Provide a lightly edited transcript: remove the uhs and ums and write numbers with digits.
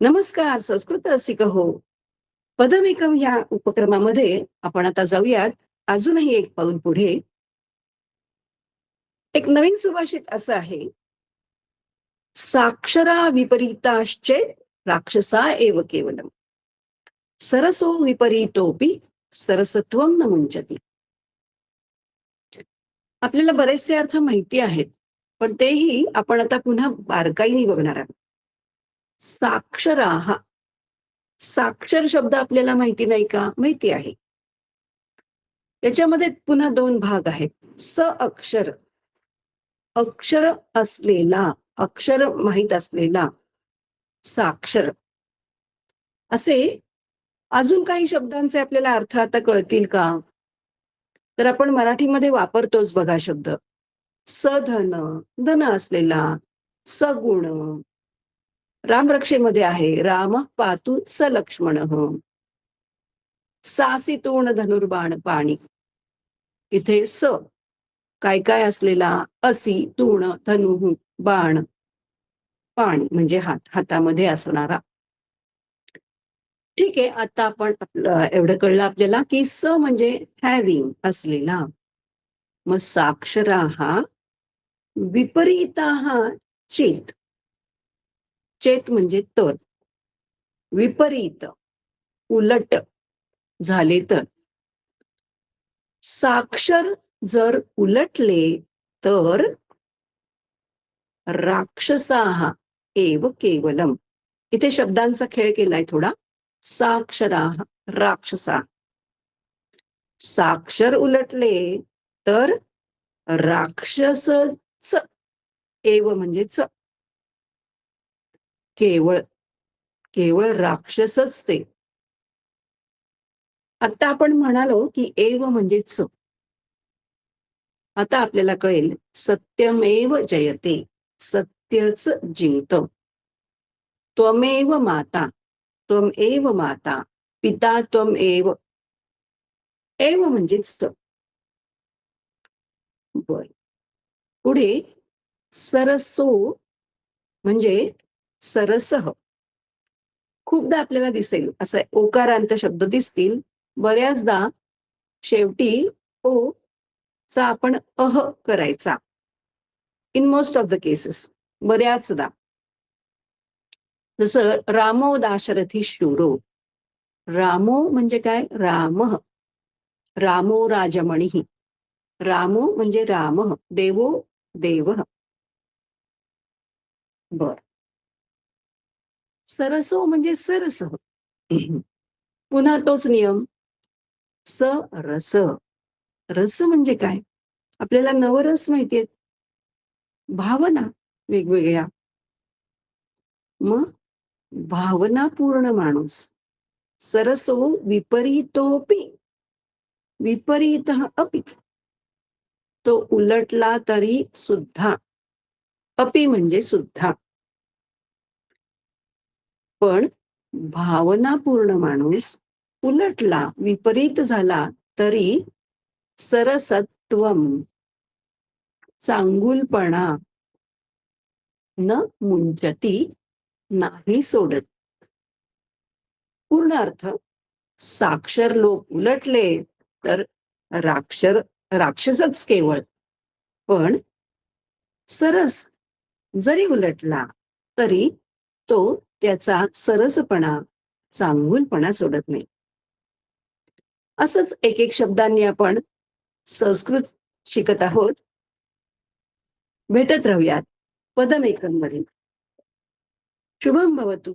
नमस्कार, संस्कृत रसिक हो. पदमेकम या उपक्रमामध्ये आपण आता जाऊयात अजूनही एक पाऊल पुढे. एक नवीन सुभाषित असं आहे, साक्षरा विपरीताश्चेत राक्षसा एव केवलम. सरसो विपरीतोपि सरसत्वम न मुंचती. आपल्याला बरेचसे अर्थ माहिती आहेत, पण तेही आपण आता पुन्हा बारकाईने बघणार आहोत. साक्षरा हा साक्षर शब्द आपल्याला माहिती नाही का? माहिती आहे. त्याच्यामध्ये पुन्हा दोन भाग आहेत. स अक्षर, अक्षर असलेला, अक्षर माहित असलेला साक्षर. असे अजून काही शब्दांचे आपल्याला अर्थ आता कळतील का? तर आपण मराठीमध्ये वापरतोच बघा शब्द. सधन, धन असलेला, सगुण. रामरक्षेमध्ये आहे, राम पातु सलक्ष्मण. सासितोण धनुर्बाण पाणी. इथे स काय काय असलेला, असी तूण धनु बाण, पाणी म्हणजे हात, हातामध्ये असणारा. ठीक आहे, आता आपण आपलं एवढं कळलं आपल्याला की स म्हणजे हॅव्हिंग, असलेला. मग साक्षरा हा विपरीता हा चेत. चेत म्हणजे तर, विपरीत उलट झाले तर. साक्षर जर उलटले तर राक्षसाः एव केवलम. इथे शब्दांचा खेळ केलाय थोडा. साक्षराः राक्षसा. साक्षर उलटले तर राक्षसच एव म्हणजे च. केवळ, केवळ राक्षसच ते. आता आपण म्हणालो की एव म्हणजे च. आता आपल्याला कळेल सत्यमेव जयते, सत्यच जिंकतं. त्वमेव माता, त्वमेव माता, पिता त्वमेव. एव म्हणजेच बर. पुढे सरसो म्हणजे सरसह. खूपदा आपल्याला दिसेल असं ओकारांत शब्द दिसतील. बऱ्याचदा शेवटी ओ चा आपण अह करायचा. In most of the cases, बऱ्याचदा. जसं रामो दाशरथी शूरो. रामो म्हणजे काय? राम. रामो राजमणी. रामो म्हणजे राम, देवो देव. बर. सरसो म्हणजे सरस. पुन्हा तोच नियम. स रस. रस म्हणजे काय? आपल्याला नवरस माहितीये, भावना वेगवेगळ्या. मग भावनापूर्ण माणूस. सरसो विपरीतोपि, विपरीत अपि. तो उलटला तरी सुद्धा. अपि म्हणजे सुद्धा. पण भावनापूर्ण माणूस उलटला, विपरीत झाला तरी सरसत्वम, चांगुलपणा, न मुंचती, नाही सोडत. पूर्ण अर्थ, साक्षर लोक उलटले तर राक्षसच केवळ. पण सरस जरी उलटला तरी तो त्याचा सरसपणा, चांगुलपणा सोडत नाही. असंच एक एक शब्दांनी आपण संस्कृत शिकत आहोत. भेटत राहूयात पदमेकम मध्ये. शुभम भवतु.